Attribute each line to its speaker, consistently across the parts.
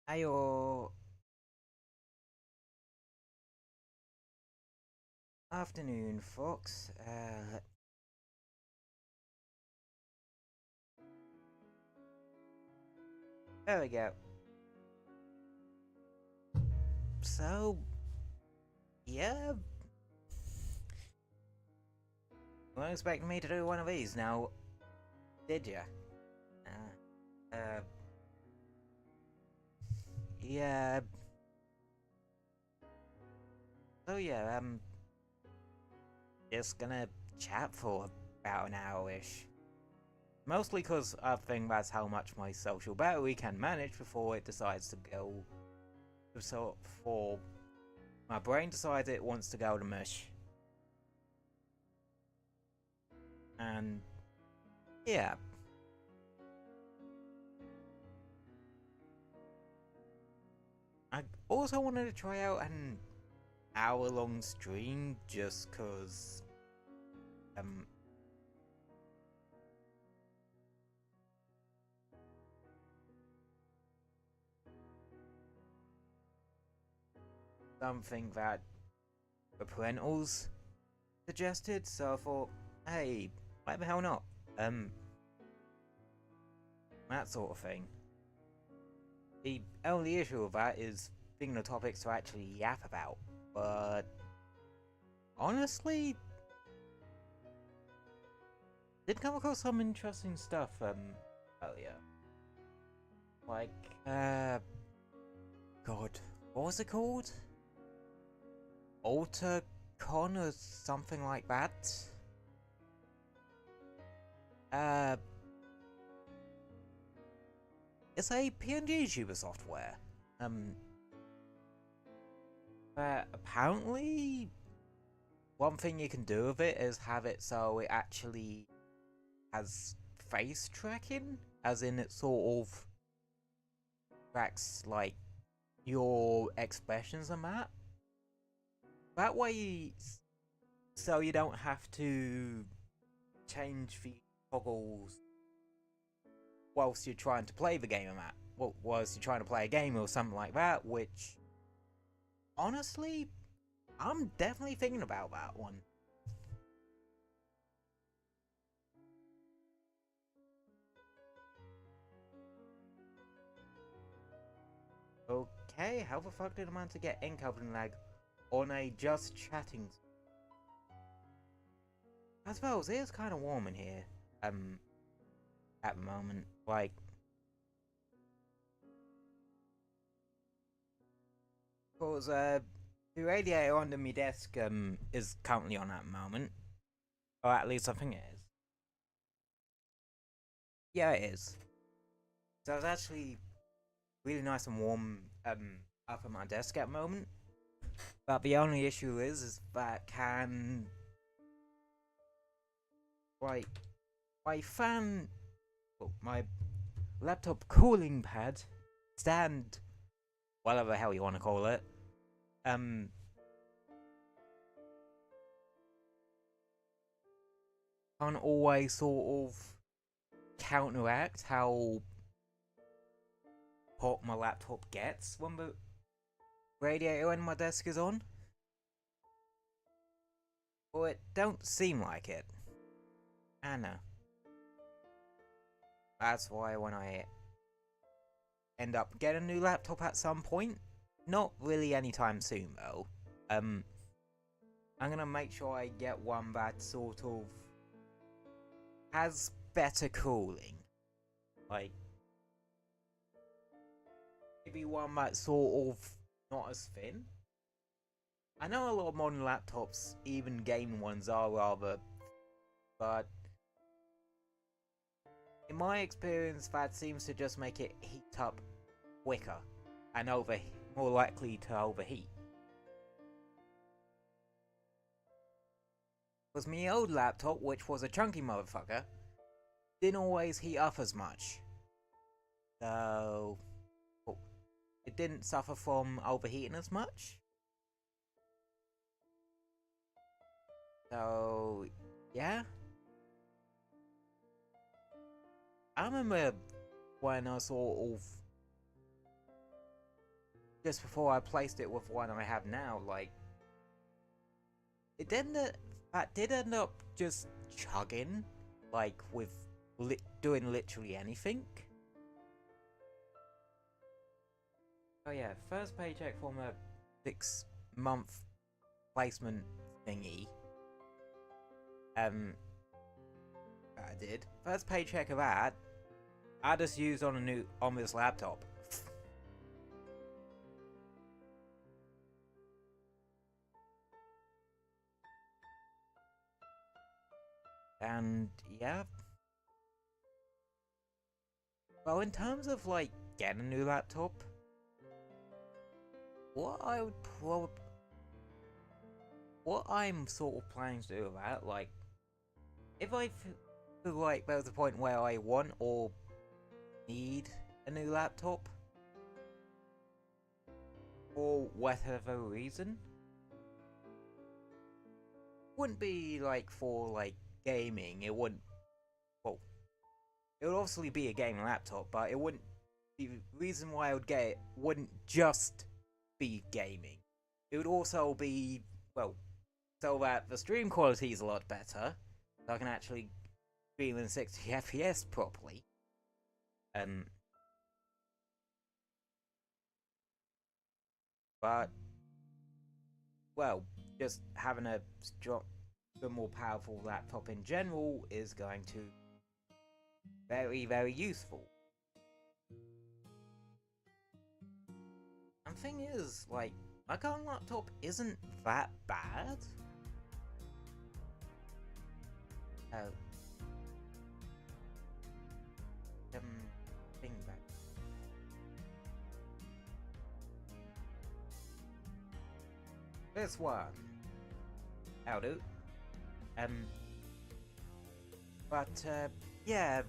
Speaker 1: Ayo. Afternoon, folks. There we go. So, yeah. You weren't expecting me to do one of these now, did ya? Yeah. So yeah, just gonna chat for about an hour-ish. Mostly because I think that's how much my social battery can manage before it decides to go. So, before my brain decides it wants to go to mush. And, yeah. I also wanted to try out an hour-long stream just cause something that the parentals suggested, so I thought, hey, why the hell not? That sort of thing. The only issue with that is thinking of topics to actually yap about, but honestly, did come across some interesting stuff earlier. Like, God, what was it called? AlterCon or something like that? It's a pngtuber software. Apparently, one thing you can do with it is have it so it actually has face tracking, as in it sort of tracks like your expressions and that. That way, so you don't have to change the toggles whilst you're trying to play the game and that. Well, whilst you're trying to play a game or something like that, which honestly, I'm definitely thinking about that one. Okay, how the fuck did I manage to get incoming lag on a just chatting? I suppose it is kind of warm in here, at the moment. Like, cause the radiator under my desk is currently on at the moment, or at least I think it is. Yeah, it is. So it's actually really nice and warm up at my desk at the moment. But the only issue is that can like my fan, well, my laptop cooling pad, stand, whatever the hell you want to call it, can't always sort of counteract how hot my laptop gets when the radiator in my desk is on. Well, it don't seem like it. I know. That's why when I end up getting a new laptop at some point, not really anytime soon though, I'm gonna make sure I get one that sort of has better cooling. Like, maybe one that's sort of not as thin. I know a lot of modern laptops, even gaming ones, are rather, but in my experience, that seems to just make it heat up quicker and more likely to overheat. Because my old laptop, which was a chunky motherfucker, didn't always heat up as much. So, it didn't suffer from overheating as much. So, yeah. I remember when I sort of just before I placed it with one I have now, like, it didn't. That did end up just chugging, like with doing literally anything. Oh yeah, first paycheck from a 6-month placement thingy. I did first paycheck of that. I just used on this laptop. And yeah. Well, in terms of like getting a new laptop, what I'm sort of planning to do with that, like, if I feel like there's a point where I want or need a new laptop, for whatever reason, wouldn't be like for like gaming. It wouldn't. Well, it would obviously be a gaming laptop, but it wouldn't. The reason why I would get it wouldn't just be gaming. It would also be, well, so that the stream quality is a lot better, so I can actually stream in 60 FPS properly. But, well, just having a more powerful laptop in general is going to very, very useful. And the thing is, like, my current laptop isn't that bad. Thing back. This one. I'll do. But, yeah.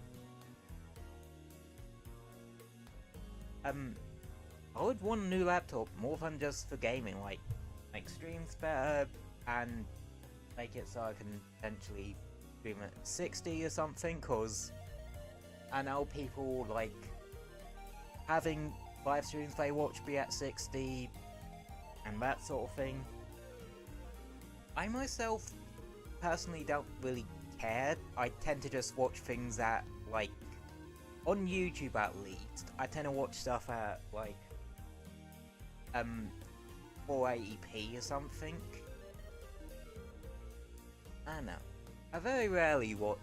Speaker 1: I would want a new laptop more than just for gaming, like, make streams better and make it so I can potentially stream at 60 or something, cause I know people like having live streams they watch be at 60 and that sort of thing. I myself personally don't really care. I tend to just watch things at, like, on YouTube at least, I tend to watch stuff at, like, 480p or something. I don't know. I very rarely watch,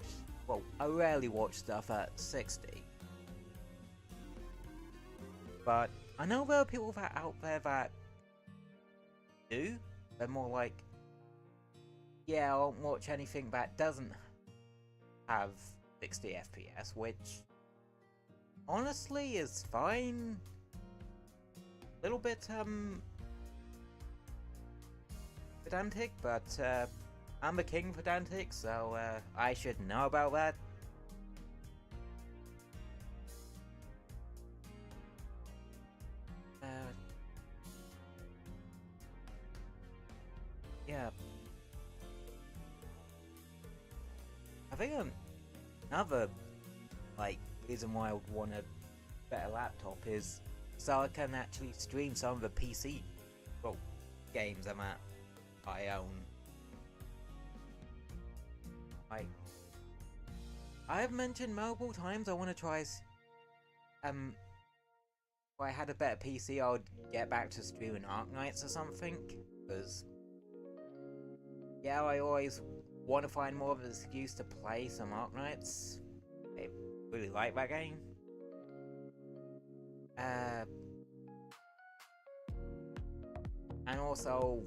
Speaker 1: well, I rarely watch stuff at 60. But I know there are people out there that do. They're more like, yeah, I won't watch anything that doesn't have 60 FPS, which honestly is fine. A little bit pedantic, but I'm the king pedantic, so I should know about that. Yeah. I think another, like, reason why I would want a better laptop is so I can actually stream some of the PC, well, games I own. Like, I have mentioned multiple times I want to try. If I had a better PC, I would get back to streaming Arknights or something. Because, yeah, I always want to find more of an excuse to play some Arknights. I really like that game. And also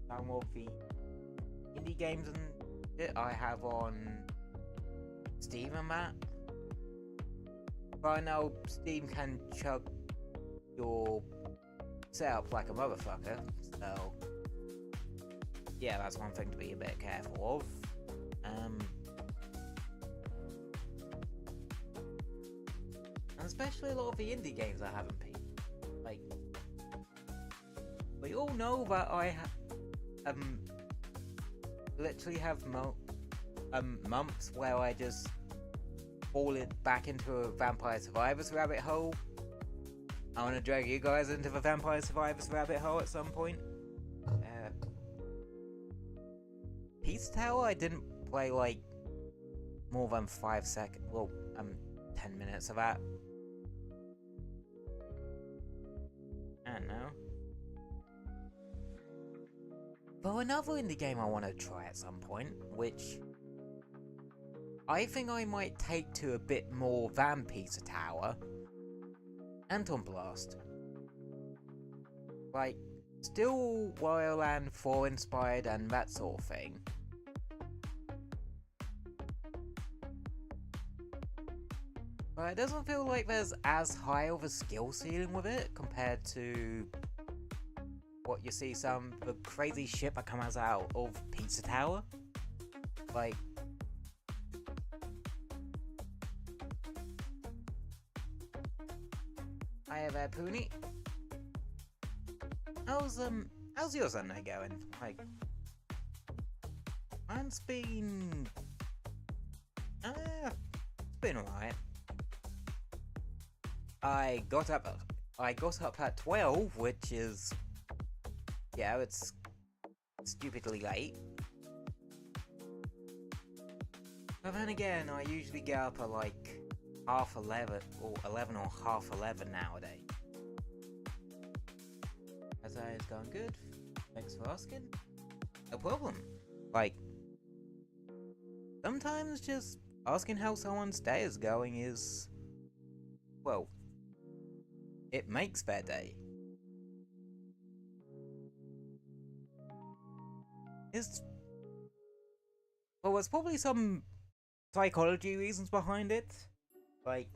Speaker 1: some of the indie games and shit I have on Steam and that. But I know Steam can chug your setup like a motherfucker, so yeah, that's one thing to be a bit careful of. And especially a lot of the indie games I haven't played. Like, we all know that I literally have months where I just fall back into a Vampire Survivors rabbit hole. I want to drag you guys into the Vampire Survivors rabbit hole at some point. Peace Tower, I didn't play like more than 5 seconds. Well, 10 minutes of that. I don't know. But another indie game I want to try at some point, which I think I might take to a bit more than Pizza Tower, Anton Blast. Like, still Wildland 4 inspired and that sort of thing. But it doesn't feel like there's as high of a skill ceiling with it compared to what you see some of the crazy shit that comes out of Pizza Tower. Like, Hiya there, Poonie. How's your Sunday going? Like, mine's been, it's been alright. I got up at 12, which is, yeah, it's stupidly late. But then again, I usually get up at like 11:30 or 11 or 11:30 nowadays. As I is going good. Thanks for asking. No problem. Like, sometimes just asking how someone's day is going is, well, it makes their day. Well, there's probably some psychology reasons behind it. Like,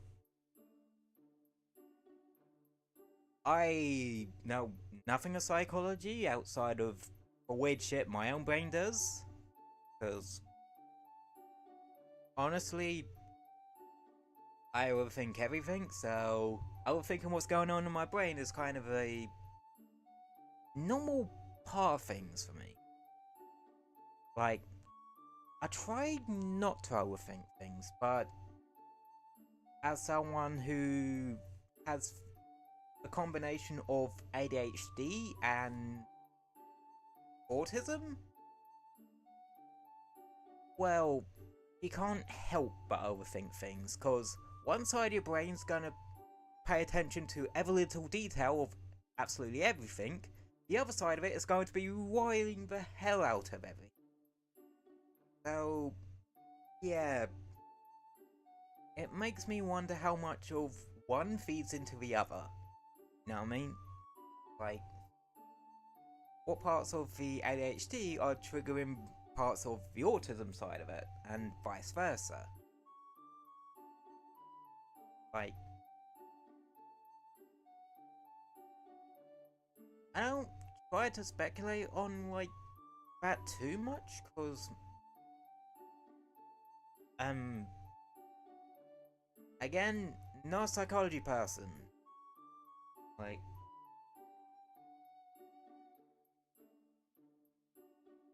Speaker 1: I know nothing of psychology outside of the weird shit my own brain does. Because, honestly, I overthink everything, so overthinking what's going on in my brain is kind of a normal part of things for me. Like, I try not to overthink things, but as someone who has a combination of ADHD and autism, well, you can't help but overthink things, because one side of your brain's gonna pay attention to every little detail of absolutely everything, the other side of it is going to be riling the hell out of everything. So, yeah, it makes me wonder how much of one feeds into the other. You know what I mean? Like, what parts of the ADHD are triggering parts of the autism side of it, and vice versa. Like, I don't try to speculate on, like, that too much, cause, again, not a psychology person. Like,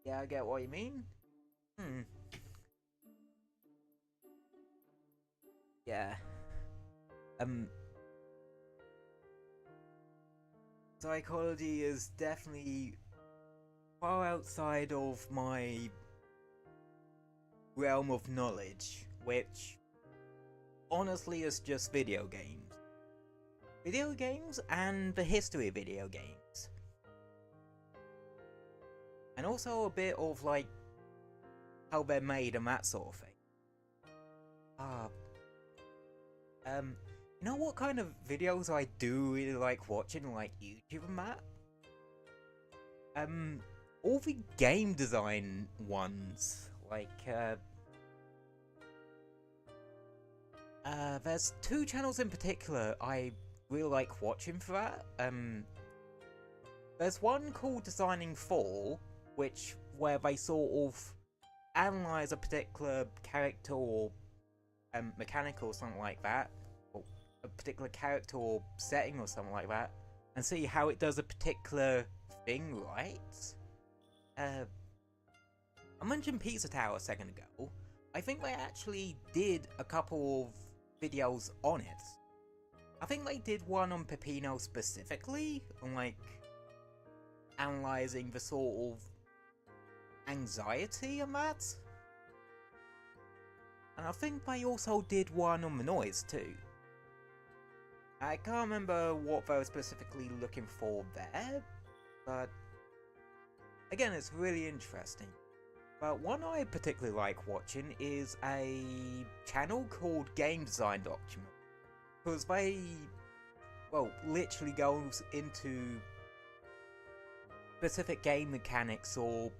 Speaker 1: yeah, I get what you mean. Yeah. Psychology is definitely far outside of my realm of knowledge, which honestly is just video games. Video games and the history of video games. And also a bit of, like, how they're made and that sort of thing. You know what kind of videos I do really like watching, like YouTube and that? All the game design ones. Like, there's two channels in particular I really like watching for that. There's one called Designing For, where they sort of analyze a particular character or mechanic or something like that, or a particular character or setting or something like that, and see how it does a particular thing right. I mentioned Pizza Tower a second ago. I think they actually did a couple of videos on it. I think they did one on Pepino specifically, on like analysing the sort of anxiety on that. And I think they also did one on the noise too. I can't remember what they were specifically looking for there, but again, it's really interesting. But one I particularly like watching is a channel called Game Design Document, because they, well, literally goes into specific game mechanics or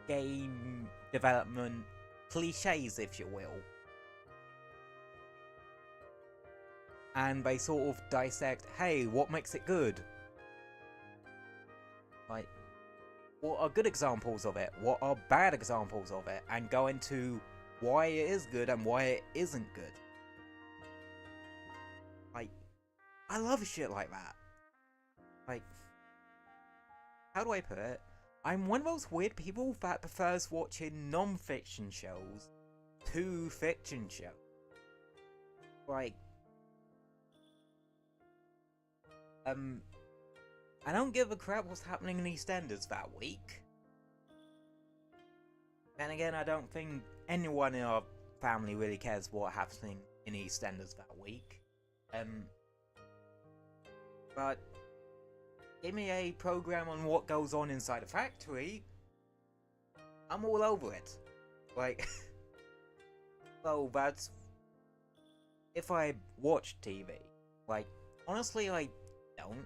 Speaker 1: game development cliches, if you will. And they sort of dissect, hey, what makes it good? Like, what are good examples of it? What are bad examples of it? And go into why it is good and why it isn't good. Like, I love shit like that. Like, how do I put it? I'm one of those weird people that prefers watching non-fiction shows to fiction shows. Like, I don't give a crap what's happening in EastEnders that week. And again, I don't think anyone in our family really cares what's happening in EastEnders that week. But give me a program on what goes on inside a factory, I'm all over it. Like, well, that's if I watch TV. Like, honestly, I don't.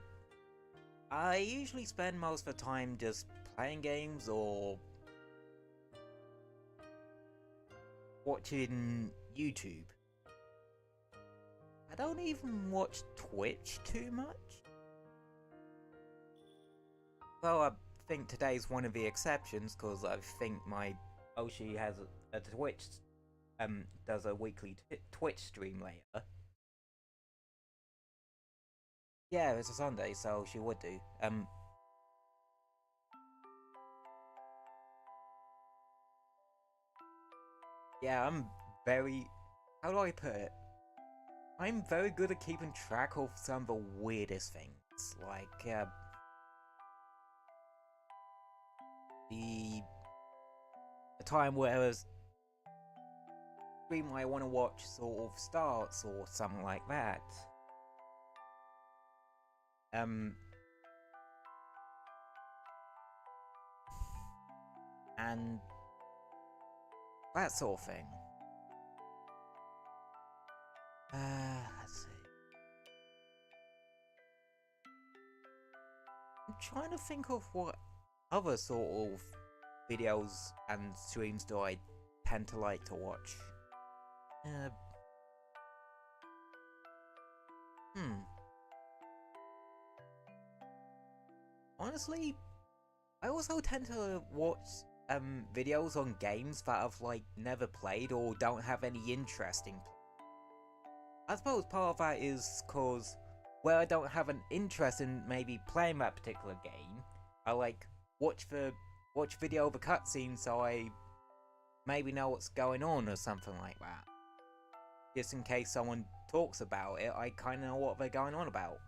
Speaker 1: I usually spend most of the time just playing games or watching YouTube. I don't even watch Twitch too much. Well, I think today's one of the exceptions, because I think my Oshi has a Twitch, does a weekly Twitch stream later. Yeah, it's a Sunday, so she would do. Yeah, I'm very... how do I put it? I'm very good at keeping track of some of the weirdest things, like, the time where a stream I want to watch sort of starts or something like that. And that sort of thing. Let's see. I'm trying to think of what other sort of videos and streams do I tend to like to watch. Honestly, I also tend to watch videos on games that I've like never played or don't have any interest in. I suppose part of that is cause where I don't have an interest in maybe playing that particular game, I like watch video of a cutscene so I maybe know what's going on or something like that. Just in case someone talks about it, I kinda know what they're going on about.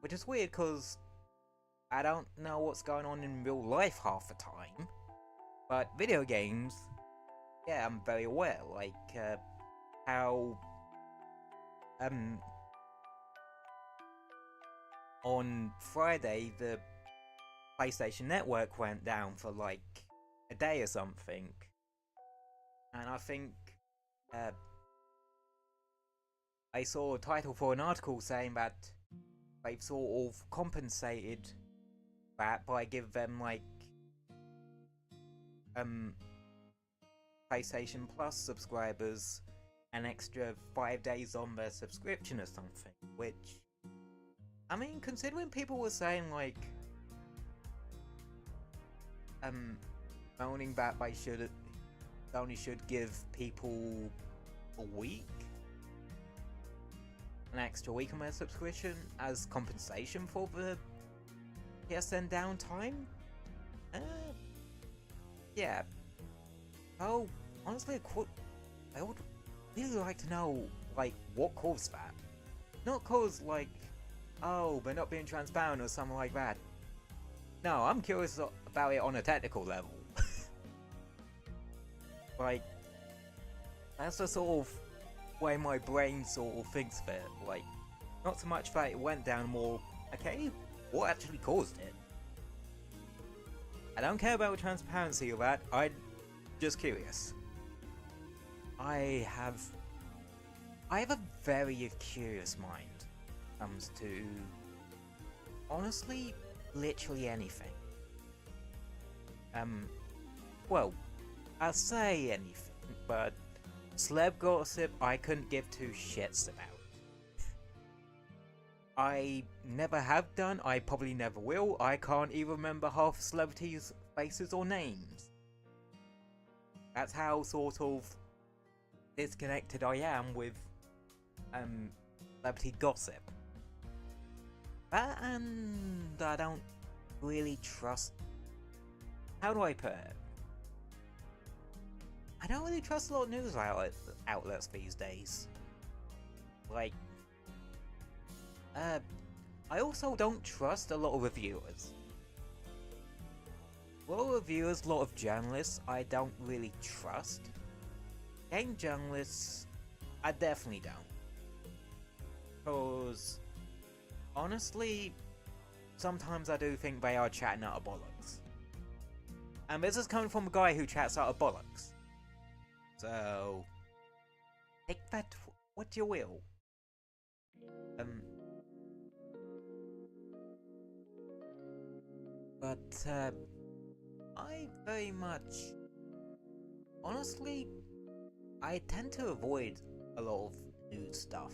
Speaker 1: Which is weird cause I don't know what's going on in real life half the time. But video games, yeah, I'm very aware, like, how, on Friday, the PlayStation Network went down for, like, a day or something. And I think, I saw a title for an article saying that they've sort of compensated that by giving them, like, PlayStation Plus subscribers an extra 5 days on their subscription or something, which, I mean, considering people were saying, like, moaning that they only should give people a week, an extra week on their subscription as compensation for the PSN downtime, yeah. Oh, honestly, I would really like to know, like, what caused that. Not cause, like, oh, they're not being transparent or something like that. No, I'm curious about it on a technical level. Like, that's the sort of way my brain sort of thinks of it. Like, not so much that it went down, more, okay, what actually caused it? I don't care about the transparency of that, I'm just curious. I have a very curious mind when it comes to, honestly, literally anything. Well, I'll say anything, but celeb gossip I couldn't give two shits about. I never have done, I probably never will, I can't even remember half celebrities' faces or names. That's how sort of disconnected I am with celebrity gossip. That, and I don't really trust... How do I put it? I don't really trust a lot of news outlets these days. Like, I also don't trust a lot of reviewers. A lot of reviewers, a lot of journalists, I don't really trust. Game journalists, I definitely don't. Because, honestly, sometimes I do think they are chatting out of bollocks. And this is coming from a guy who chats out of bollocks. So, take that what you will. But, I very much... Honestly, I tend to avoid a lot of news stuff.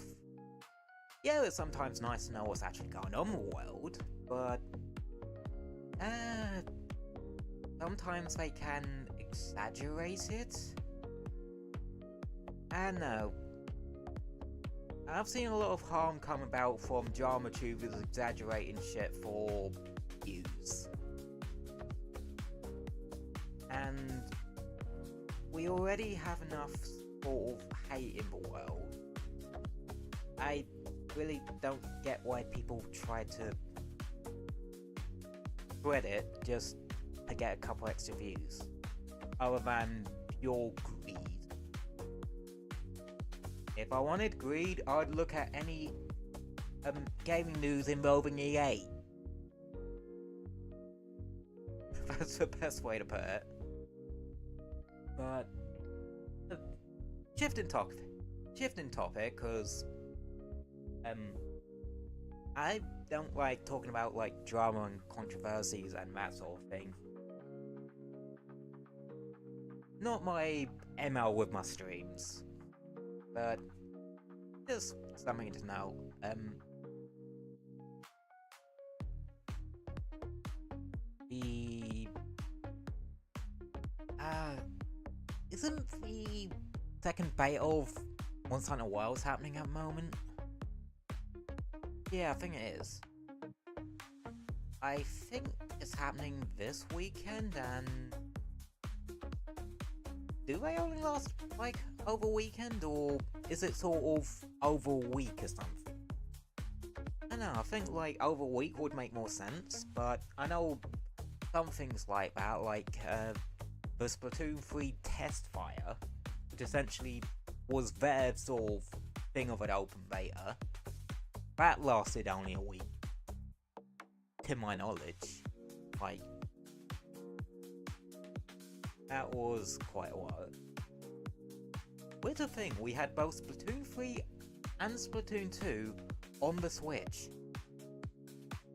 Speaker 1: Yeah, it's sometimes nice to know what's actually going on in the world, but... sometimes they can exaggerate it. I don't know. I've seen a lot of harm come about from drama tubers exaggerating shit for views. And we already have enough sort of hate in the world. I really don't get why people try to spread it just to get a couple extra views, other than pure greed. If I wanted greed, I'd look at any gaming news involving EA. That's the best way to put it. But shifting topic, because I don't like talking about like drama and controversies and that sort of thing. Not my ML with my streams, but just something to know. Isn't the second beta of Once Hunter Wilds happening at the moment? Yeah, I think it is. I think it's happening this weekend, and do they only last like over a weekend, or is it sort of over a week or something? I don't know, I think like over a week would make more sense, but I know some things like that, like the Splatoon 3 test fire, which essentially was their sort of thing of an open beta, that lasted only a week, to my knowledge. Like, that was quite a while. Weird to think, we had both Splatoon 3 and Splatoon 2 on the Switch.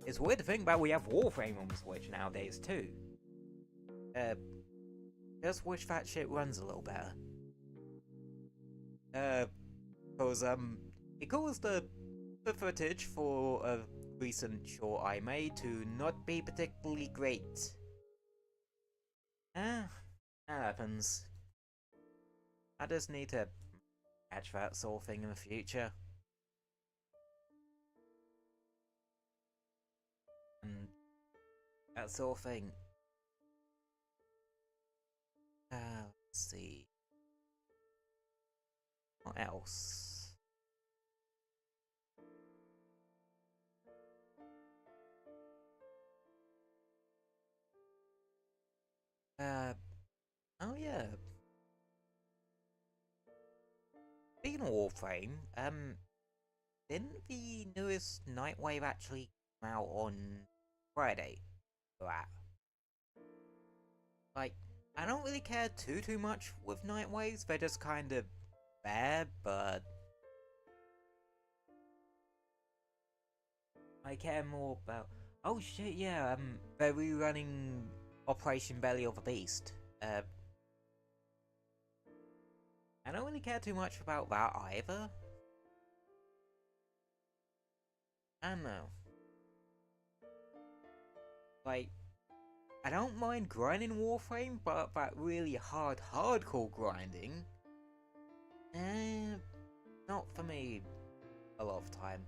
Speaker 1: It's weird to think that we have Warframe on the Switch nowadays too. Just wish that shit runs a little better. Cause it caused the footage for a recent short I made to not be particularly great. That happens. I just need to catch that sort of thing in the future. And that sort of thing. Let's see. What else? Oh yeah. Speaking of Warframe, didn't the newest Nightwave actually come out on Friday? For that? Like, I don't really care too much with Nightwaves. They're just kind of bad, but I care more about. Oh shit, yeah. They're rerunning Operation Belly of a Beast. I don't really care too much about that either. I don't know. Like, I don't mind grinding Warframe, but that really hardcore grinding, not for me a lot of time.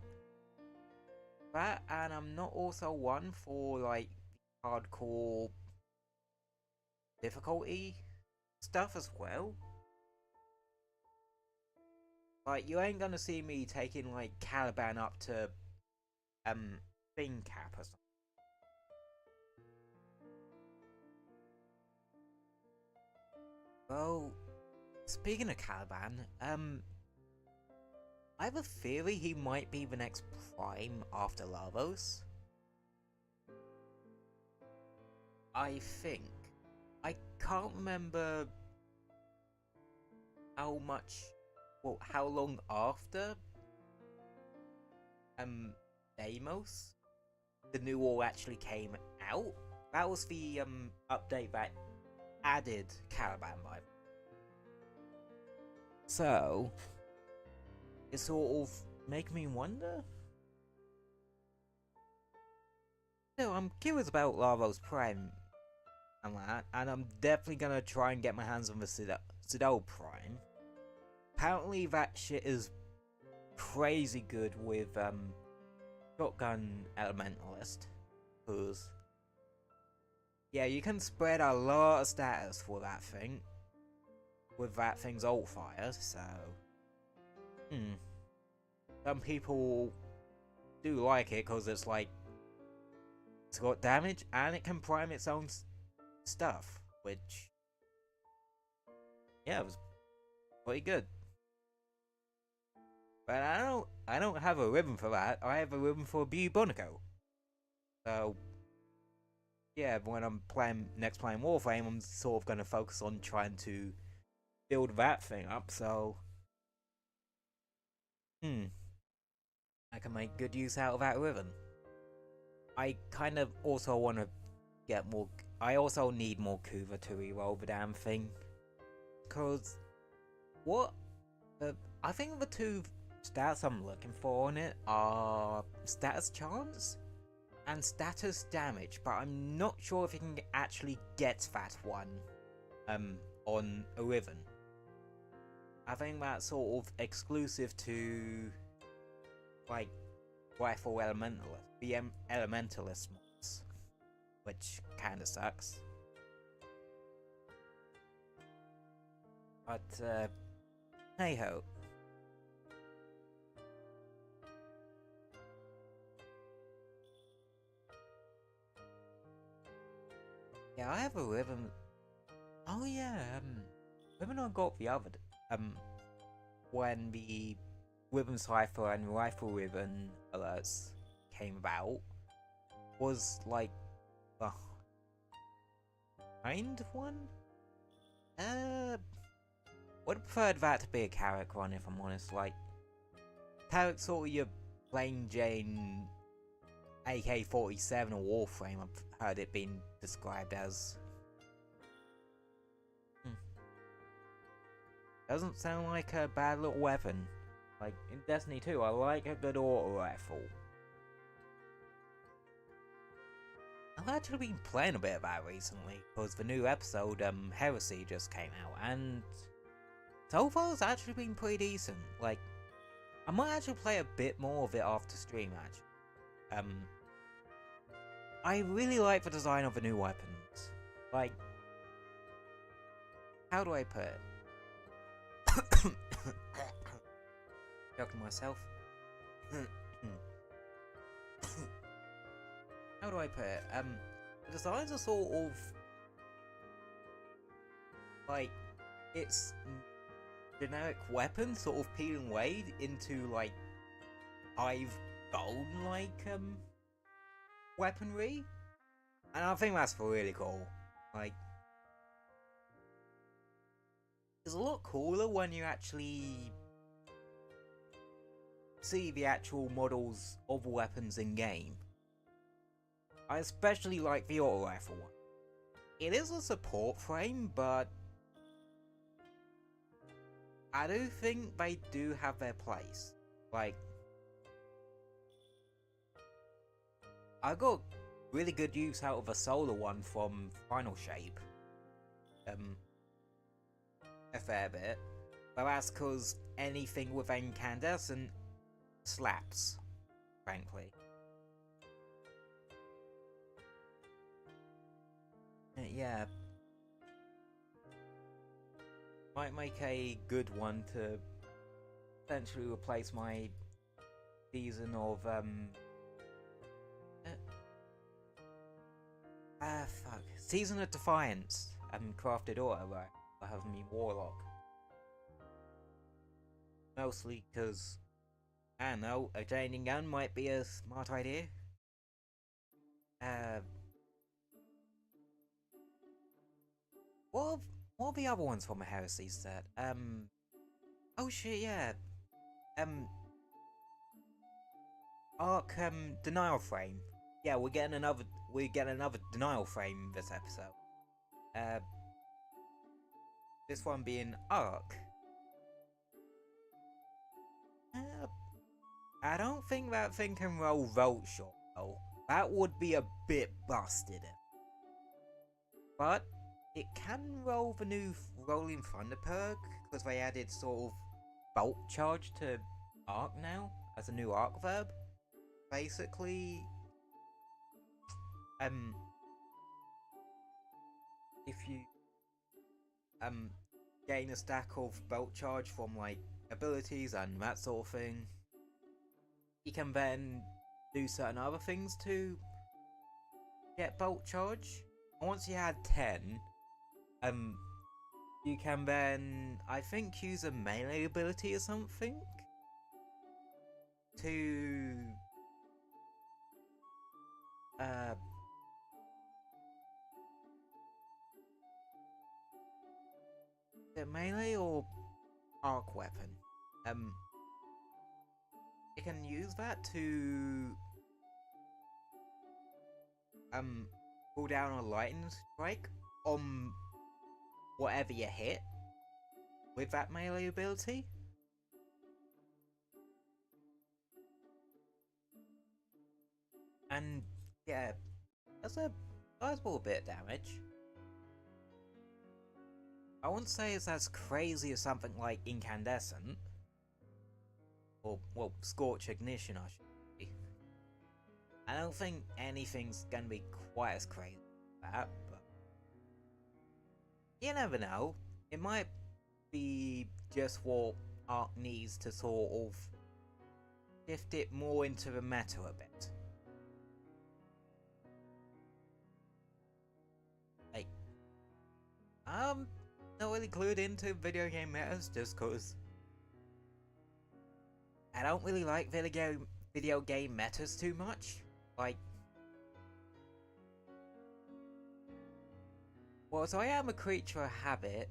Speaker 1: That, and I'm not also one for like hardcore difficulty stuff as well. Like, you ain't gonna see me taking like Caliban up to thing cap or something. Well, speaking of Caliban, I have a theory he might be the next Prime after Lavos. I think. I can't remember how much, well, how long after Deimos the new war actually came out. That was the update that added Caliban vibe. So it sort of make me wonder. No, I'm curious about Lavos Prime and that, and I'm definitely gonna try and get my hands on the Citadel Prime. Apparently that shit is crazy good with Shotgun Elementalist, cause yeah, you can spread a lot of status for that thing with that thing's ult fire, so some people do like it because it's like it's got damage and it can prime its own stuff, which yeah, it was pretty good. But I don't have a ribbon for that. I have a ribbon for Bonico. So yeah, when I'm playing Warframe, I'm sort of gonna focus on trying to build that thing up. So I can make good use out of that ribbon. I kind of also want to get more. I also need more Kuva to reroll the damn thing, cause what I think the two stats I'm looking for on it are status chance and status damage, but I'm not sure if you can actually get that one on a ribbon. I think that's sort of exclusive to like Rifle Elementalist, the Elementalist mods, which kinda sucks. But hey ho. Yeah, I have a ribbon. Oh yeah, ribbon I got the other when the ribbon cipher and rifle ribbon alerts came about was like the kind one. Would preferred that to be a Carrick one if I'm honest. Like Carrick sort of your plain Jane AK-47 or Warframe. I've heard it being described as. Doesn't sound like a bad little weapon. Like in Destiny 2, I like a good auto rifle. I've actually been playing a bit of that recently because the new episode, Heresy, just came out, and so far it's actually been pretty decent. Like, I might actually play a bit more of it after stream. Actually, I really like the design of the new weapons. Like, how do I put it? Joking myself. How do I put it? The designs are sort of like, it's generic weapon sort of peeling away into, like, hive bone-like, weaponry. And I think that's really cool. Like, it's a lot cooler when you actually see the actual models of weapons in game. I especially like the auto rifle one. It is a support frame, but I do think they do have their place. Like, I got really good use out of a solar one from Final Shape. A fair bit. But that's cause anything with incandescent slaps, frankly. Yeah. Might make a good one to essentially replace my season of fuck. Season of Defiance crafted auto where I have me Warlock. Mostly because I don't know, a chaining gun might be a smart idea. What are the other ones from the Heresy set? Oh shit, yeah. Arc Denial Frame. Yeah, we're getting another Denial Frame this episode. This one being Arc. I don't think that thing can roll Volt Shot though. That would be a bit busted. But it can roll the new Rolling Thunder perk because they added sort of Bolt Charge to Arc now as a new Arc verb. Basically, if you gain a stack of Bolt Charge from like abilities and that sort of thing, you can then do certain other things to get Bolt Charge. Once you had 10, you can then, I think, use a melee ability or something to is it melee or arc weapon? You can use that to pull down a lightning strike on whatever you hit with that melee ability. And yeah, that's a sizable bit of damage. I wouldn't say it's as crazy as something like Incandescent. Or, well, Scorch Ignition, I should say. I don't think anything's gonna be quite as crazy as that, but you never know. It might be just what Arc needs to sort of shift it more into the meta a bit. Like, I'm not really clued into video game metas just cause I don't really like video game metas too much. Like, well, so I am a creature of habit.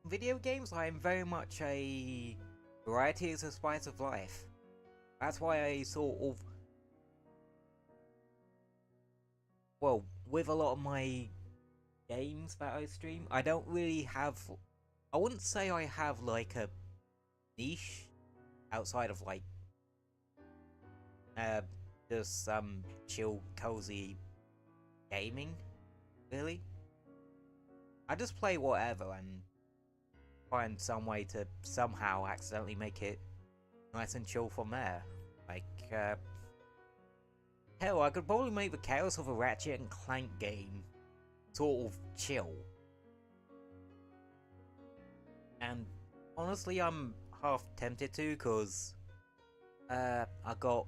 Speaker 1: In video games, I am very much a variety is the spice of life. That's why I sort of, well, with a lot of my games that I stream, I don't really have, I wouldn't say I have like a niche outside of like just some chill cozy gaming, really. I just play whatever and find some way to somehow accidentally make it nice and chill from there. Like, hell, I could probably make the chaos of a Ratchet and Clank game sort of chill. And honestly, I'm half tempted to, cause I got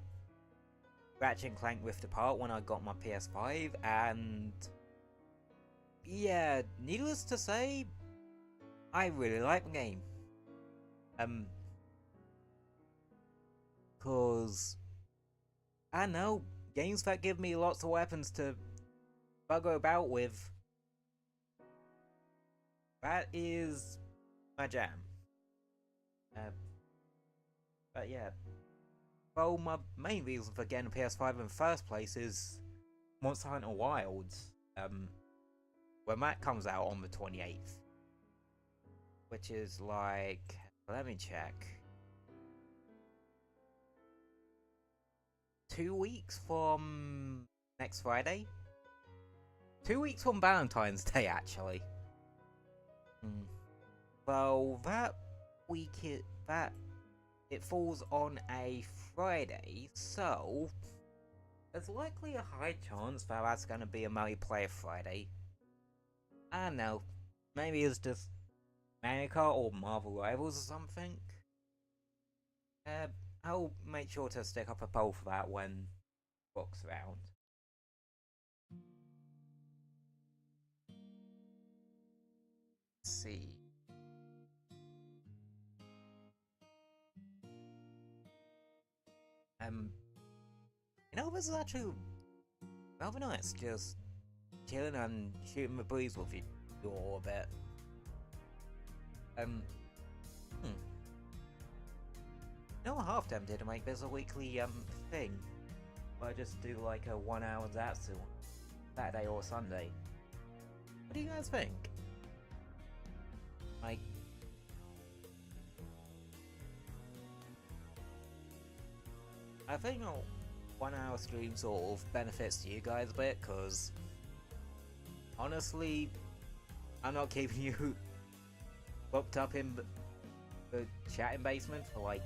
Speaker 1: Ratchet and Clank Rift Apart when I got my PS5, and yeah, needless to say, I really like the game. Cause I know games that give me lots of weapons to bugger about with. That is my jam. But yeah. Well, my main reason for getting a PS5 in the first place is Monster Hunter Wilds. When that comes out on the 28th. Which is like, let me check. 2 weeks from next Friday? 2 weeks from Valentine's Day, actually. Well, that week it falls on a Friday, so there's likely a high chance that that's gonna be a multiplayer Friday. I don't know, maybe it's just Mario Kart or Marvel Rivals or something. I'll make sure to stick up a poll for that when book's around. Let's see. This is actually rather nice, just chilling and shooting the breeze with you all a bit. Half tempted to make this a weekly thing. I just do like a 1 hour Zatsu Saturday or Sunday. What do you guys think? I think a 1 hour stream sort of benefits you guys a bit, cause honestly, I'm not keeping you booked up in the chatting basement for like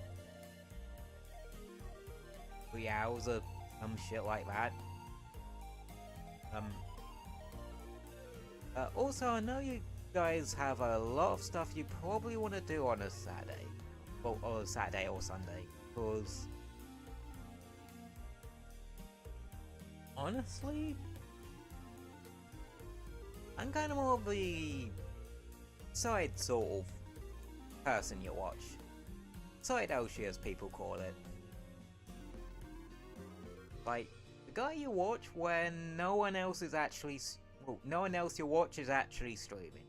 Speaker 1: 3 hours or some shit like that. Also, I know you guys have a lot of stuff you probably want to do on a Saturday, well, or Saturday or Sunday, because honestly, I'm kind of more of the side sort of person you watch. Side Elshi, as people call it. Like, the guy you watch when no one else is actually, no one else you watch is actually streaming.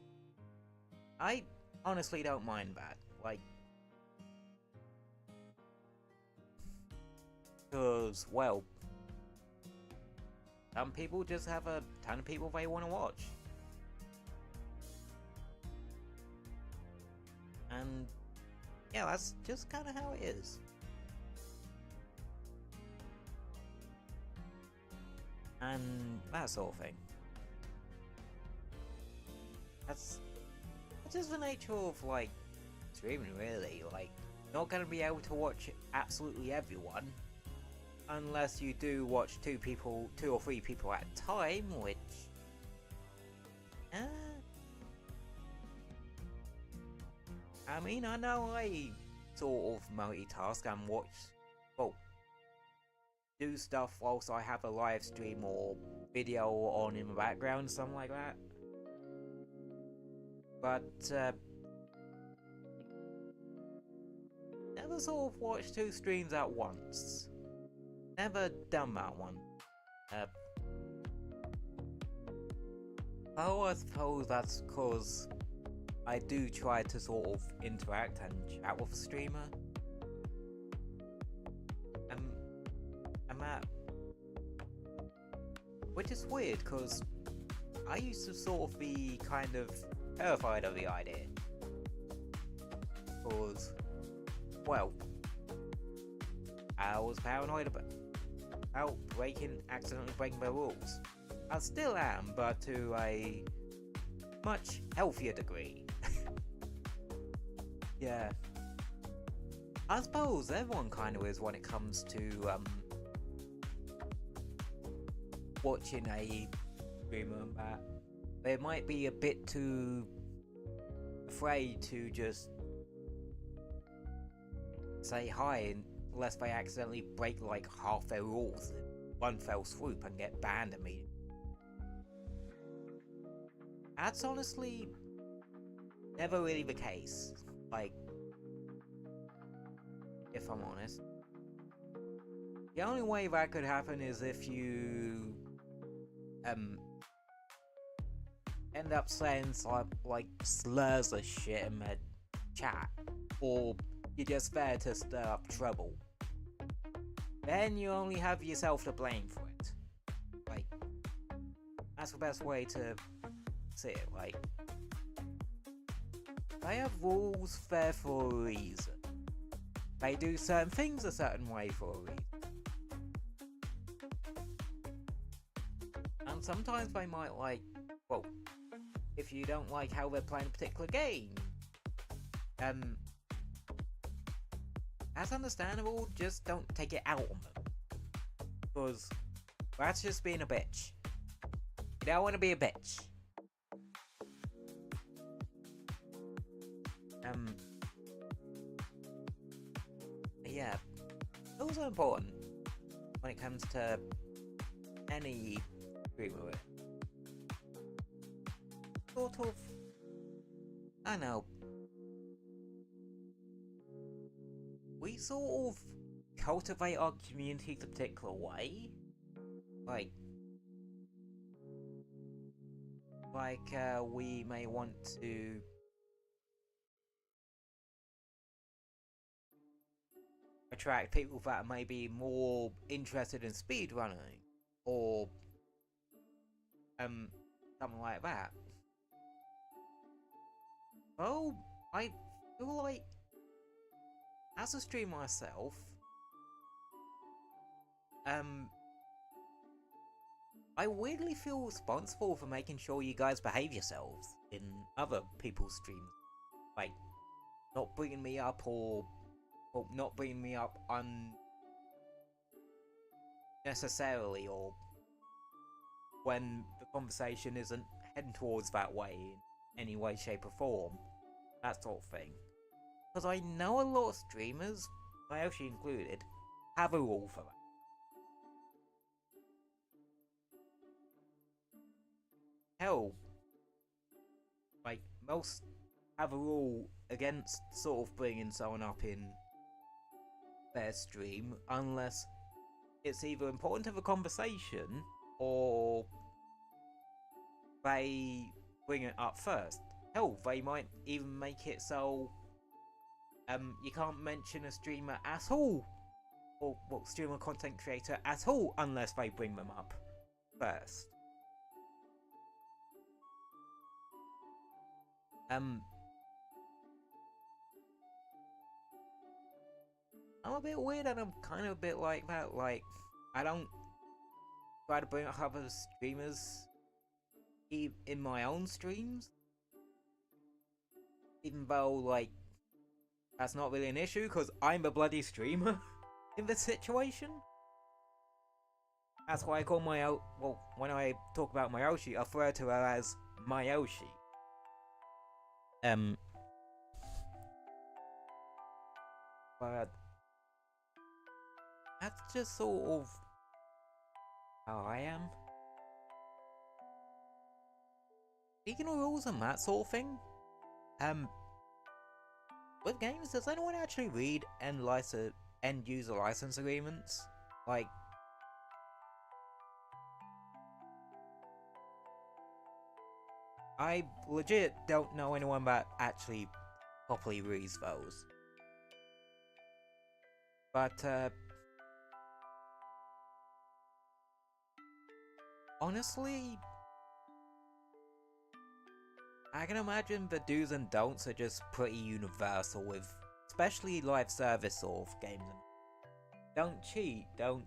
Speaker 1: I honestly don't mind that. Like, because, well, some people just have a ton of people they want to watch. And yeah, that's just kind of how it is. And that sort of thing. That's just the nature of, like, streaming, really. Like, not gonna be able to watch absolutely everyone, unless you do watch 2 or 3 people at a time, which I mean, I know I sort of multitask and watch, well, do stuff whilst I have a live stream or video on in the background, something like that. But never sort of watched 2 streams at once. Never done that one. Oh, I suppose that's because I do try to sort of interact and chat with a streamer. And that, which is weird, because I used to sort of be kind of terrified of the idea. Because, well, I was paranoid about accidentally breaking the rules. I still am, but to a much healthier degree. Yeah. I suppose everyone kind of is when it comes to watching a streamer and that. They might be a bit too afraid to just say hi unless they accidentally break like half their rules in one fell swoop and get banned. I mean, that's honestly, I don't know, I think it's just a matter of, like, being a bit more, like, careful with what you say and what you do. Because, well, I'm not gonna be able to watch absolutely everyone, unless you do watch 2 people or 3 people at a time, which I honestly never really the case. Like, if I'm honest. The only way that could happen is if you end up saying like slurs of shit in the chat, or you're just there to stir up trouble. Then you only have yourself to blame for it. Like, that's the best way to see it. Like, they have rules there for a reason. They do certain things a certain way for a reason. And sometimes they might like, well, if you don't like how they're playing a particular game, that's understandable, just don't take it out on them. Because that's just being a bitch. You don't want to be a bitch. Yeah, those are important when it comes to any streamer. Sort of, I know, we sort of cultivate our communities a particular way, like we may want to attract people that may be more interested in speedrunning, or something like that. Well, I feel like, as a streamer myself, I weirdly feel responsible for making sure you guys behave yourselves in other people's streams. Like, not bringing me up or not bringing me up unnecessarily, or when the conversation isn't heading towards that way in any way, shape or form. That sort of thing. Because I know a lot of streamers, Yoshi included, have a rule for that. Hell, like, most have a rule against sort of bringing someone up in their stream unless it's either important to the conversation or they bring it up first. Hell, they might even make it so you can't mention a streamer at all, or well, streamer content creator at all, unless they bring them up first. I'm a bit weird, and I'm kind of a bit like that. Like, I don't try to bring up other streamers in my own streams, even though, like, that's not really an issue because I'm the bloody streamer in this situation. That's why I call well, when I talk about Mayoshi, I refer to her as Mayoshi. But that's just sort of how I am. Speaking of rules and that sort of thing, with games, does anyone actually read end user license agreements? Like, I legit don't know anyone that actually properly reads those. But honestly, I can imagine the do's and don'ts are just pretty universal with, especially live service sort of games. Don't cheat, don't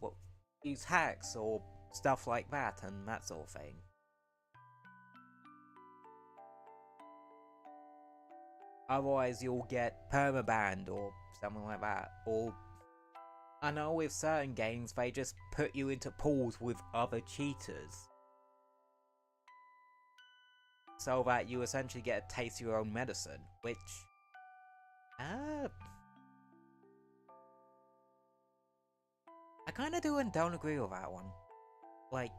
Speaker 1: well, use hacks or stuff like that and that sort of thing. Otherwise you'll get permabanned or something like that. Or I know with certain games they just put you into pools with other cheaters, so that you essentially get a taste of your own medicine, which I kinda do and don't agree with that one. Like,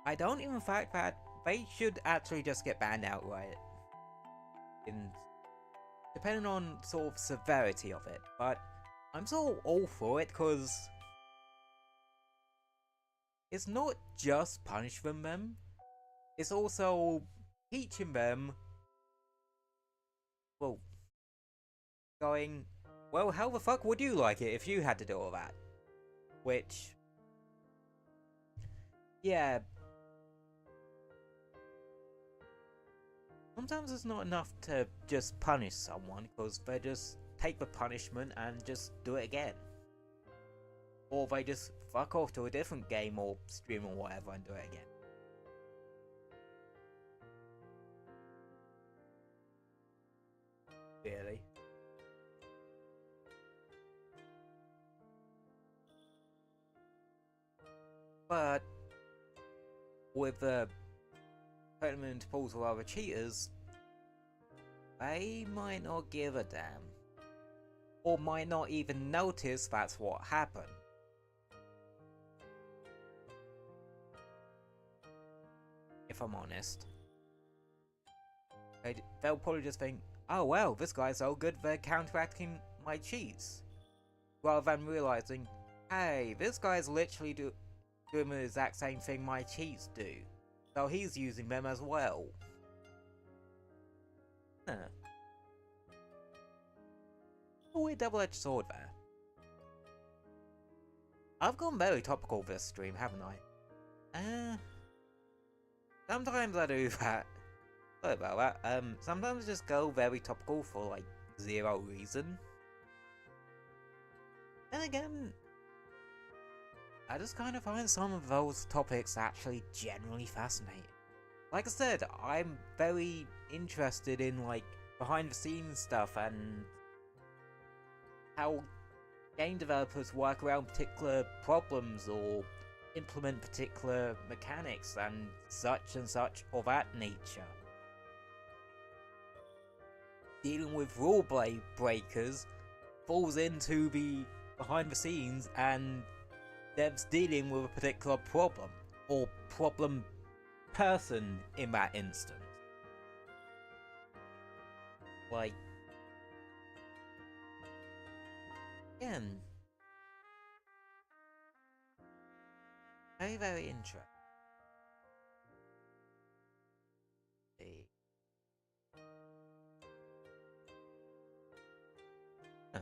Speaker 1: I don't even think that they should actually just get banned outright. in depending on sort of severity of it, but I'm sort of all for it because it's not just punishing them, it's also teaching them, well, going, well, how the fuck would you like it if you had to do all that? Which, yeah, sometimes it's not enough to just punish someone, because they just take the punishment and just do it again. Or they just fuck off to a different game or stream or whatever and do it again. Really? But with the putting them into pools with other cheaters, they might not give a damn. Or might not even notice that's what happened. If I'm honest. They'll probably just think, oh well, this guy's so good they're counteracting my cheats. Rather than realizing, hey, this guy's literally doing the exact same thing my cheats do. So he's using them as well. Huh. A weird double-edged sword there. I've gone very topical this stream, haven't I? Sometimes I do that. Sorry about that. Sometimes I just go very topical for like zero reason. Then again, I just kind of find some of those topics actually generally fascinating. Like I said, I'm very interested in like behind the scenes stuff and how game developers work around particular problems or implement particular mechanics and such of that nature. Dealing with rule breakers falls into the behind the scenes and devs dealing with a particular problem or problem person in that instance. Like, again, very interesting. Huh.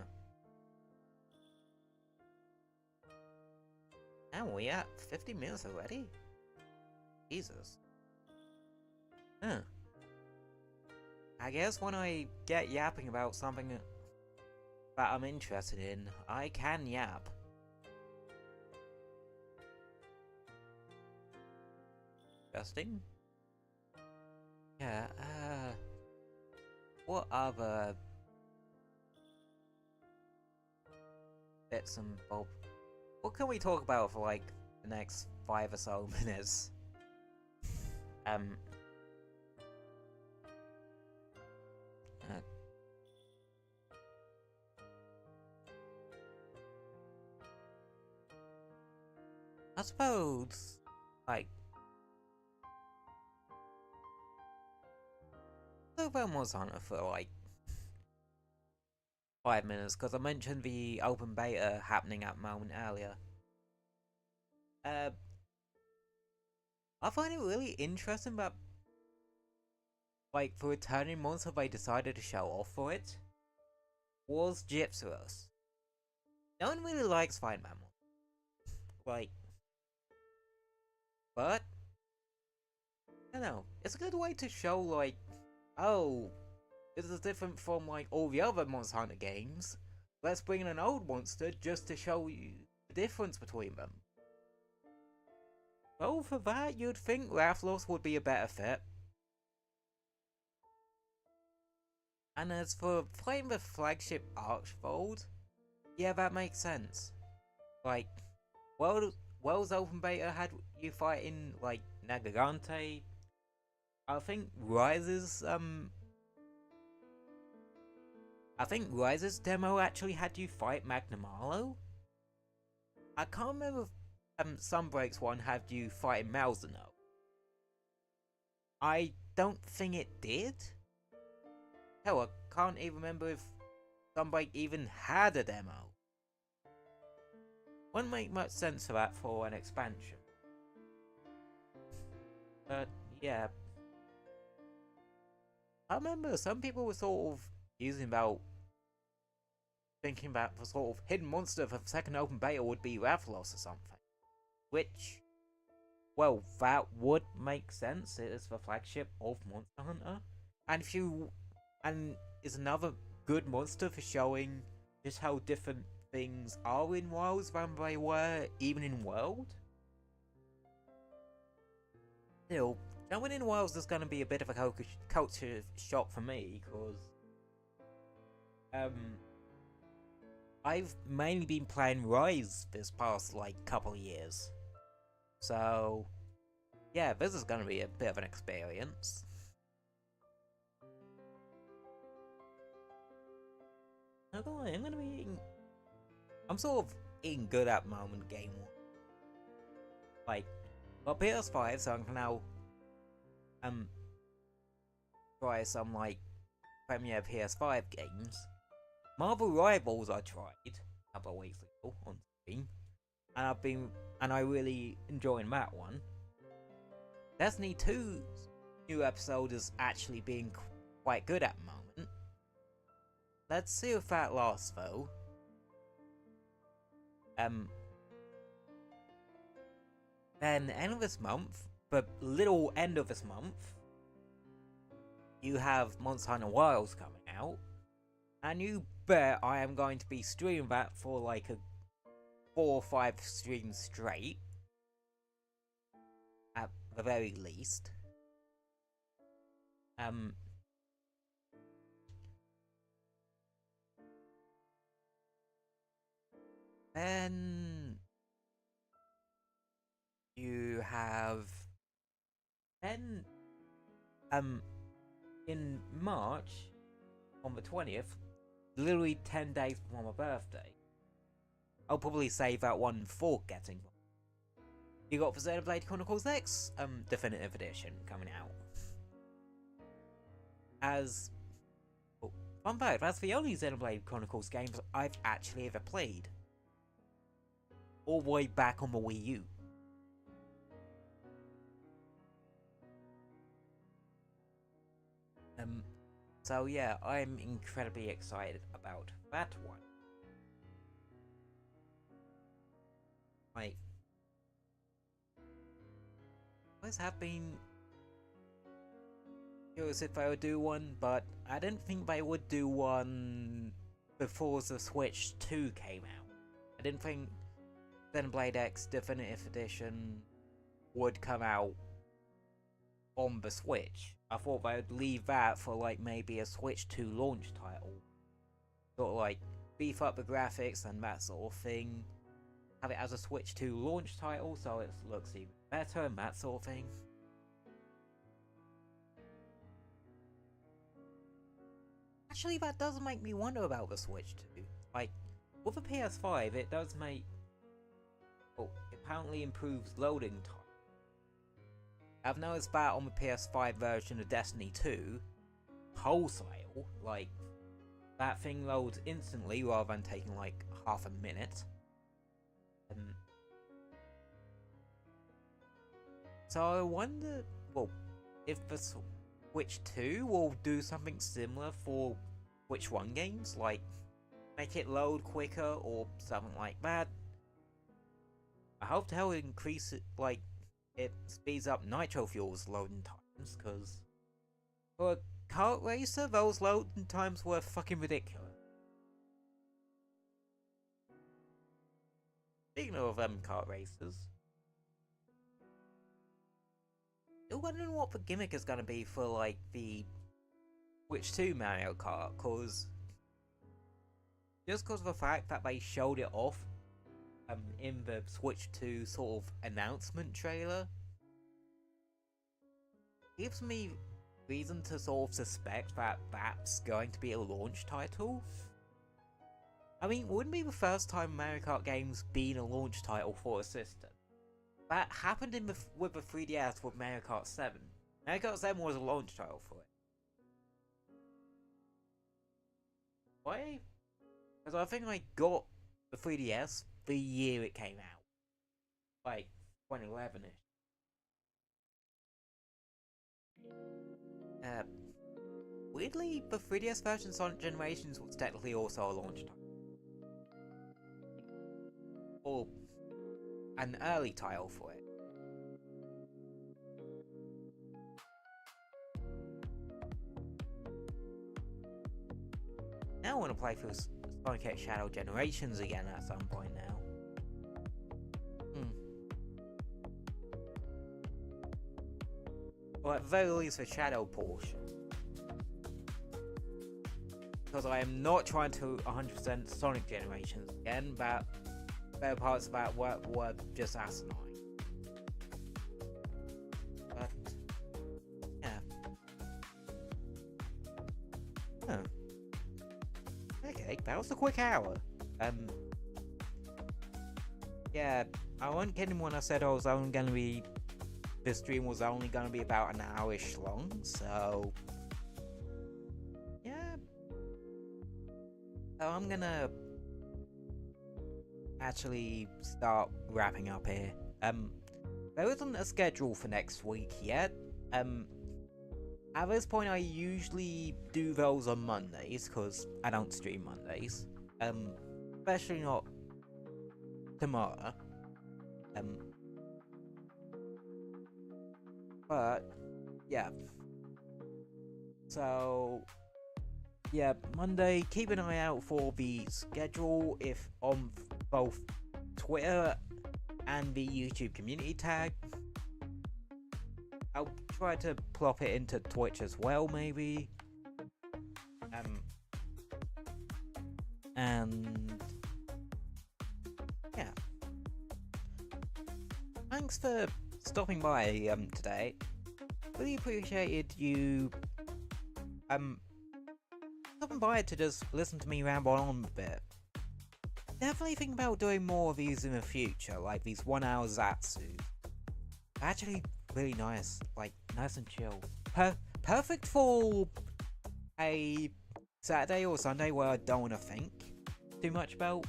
Speaker 1: And we at 50 minutes already? Jesus. Huh. I guess when I get yapping about something that I'm interested in, I can yap. Interesting. Yeah, what other bits and bobs? What can we talk about for like the next 5 or so minutes? I suppose, like, talk about Monster Hunter for like 5 minutes, because I mentioned the open beta happening at the moment earlier. I find it really interesting that, like, for returning monster they decided to show off for it was Gypsyros. No one really likes Spider-Man. Like, but I don't know, it's a good way to show, like, oh, this is different from like all the other Monster Hunter games. Let's bring in an old monster just to show you the difference between them. Well, for that, you'd think Rathalos would be a better fit. And as for playing the flagship Archfold, yeah, that makes sense. Like, World's Open Beta had you fighting, like, Nagagante. I think Rise's demo actually had you fight Magnamalo. I can't remember if Sunbreak's one had you fighting Malzeno. I don't think it did. Hell, I can't even remember if somebody even had a demo. Wouldn't make much sense for that for an expansion. But yeah, I remember some people were sort of thinking about the sort of hidden monster for the second open beta would be Rathalos or something. Which, well, that would make sense. It is the flagship of Monster Hunter. And is another good monster for showing just how different things are in Wilds than they were even in World. Still, jumping in Wilds is going to be a bit of a culture shock for me, because I've mainly been playing Rise this past couple of years. So yeah, this is going to be a bit of an experience. I'm sort of eating good at the moment game-wise. Well, PS5, so I can now try some premier PS5 games. Marvel Rivals I tried a couple of weeks ago on Steam, and I really enjoying that one. Destiny 2's new episode is actually being quite good at the moment. Let's see if that lasts though. Then end of this month, the little end of this month, you have Monster Hunter Wilds coming out, and you bet I am going to be streaming that for a 4 or 5 streams straight, at the very least. Then you have in March on the 20th, literally 10 days before my birthday. I'll probably save that one for getting one. You got the Xenoblade Chronicles X Definitive Edition coming out. Fun fact, that's the only Xenoblade Chronicles games I've actually ever played. All the way back on the Wii U. So yeah, I'm incredibly excited about that one. I always have been curious if I would do one, but I didn't think they would do one before the Switch 2 came out. I didn't think Xenoblade X Definitive Edition would come out on the Switch. I thought they would leave that for maybe a Switch 2 launch title. Sort of beef up the graphics and that sort of thing. Have it as a Switch 2 launch title so it looks even better and that sort of thing. Actually, that does make me wonder about the Switch 2. With the PS5, it does make... Well, it apparently improves loading time. I've noticed that on the PS5 version of Destiny 2, wholesale, that thing loads instantly rather than taking half a minute. So I wonder, if the Switch 2 will do something similar for Switch 1 games, make it load quicker or something like that. I hope to increase it, it speeds up Nitro Fuel's loading times, because for a kart racer, those loading times were fucking ridiculous. Speaking of kart racers, still wondering what the gimmick is gonna be for the Switch 2 Mario Kart, cause just because of the fact that they showed it off in the Switch 2 sort of announcement trailer, gives me reason to sort of suspect that that's going to be a launch title. I mean, wouldn't be the first time Mario Kart games being a launch title for a system. That happened with the 3DS with Mario Kart 7. Mario Kart 7 was a launch title for it. Why? Because I think I got the 3DS the year it came out. Like, 2011-ish. Weirdly, the 3DS version of Sonic Generations was technically also a launch title. Or an early title for it. Now I want to play through Sonic X Shadow Generations again at some point now. Or at the very least the Shadow portion. Because I am not trying to 100% Sonic Generations again, but there are parts about were just asinine. But yeah. Huh. Okay, that was a quick hour. Yeah, I wasn't kidding when I said I was only gonna be this stream was only gonna be about an hour-ish long, so yeah. So I'm gonna actually start wrapping up here. There isn't a schedule for next week yet. At this point I usually do those on Mondays, because I don't stream Mondays. Especially not tomorrow. But yeah. So yeah, Monday, keep an eye out for the schedule if on both Twitter and the YouTube community tag. I'll try to plop it into Twitch as well, maybe. And yeah. Thanks for stopping by today. Really appreciated you stopping by to just listen to me ramble on a bit. Definitely think about doing more of these in the future, like these 1 hour Zatsu. Actually really nice, like nice and chill. Perfect for a Saturday or Sunday where I don't want to think too much about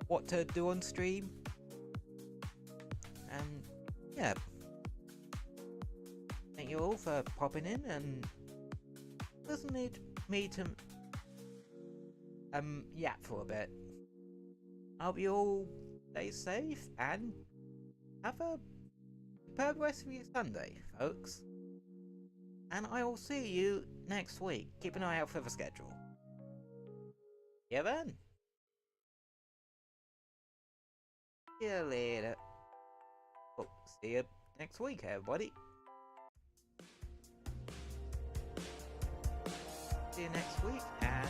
Speaker 1: what to do on stream. And yeah, thank you all for popping in and listening to me to yap for a bit. I hope you all stay safe and have a superb rest of your Sunday, folks. And I will see you next week. Keep an eye out for the schedule. Yeah then. See you later. Oh, see you next week, everybody. See you next week, and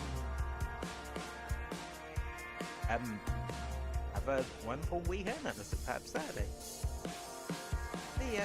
Speaker 1: have a wonderful weekend and a superb Saturday. See ya.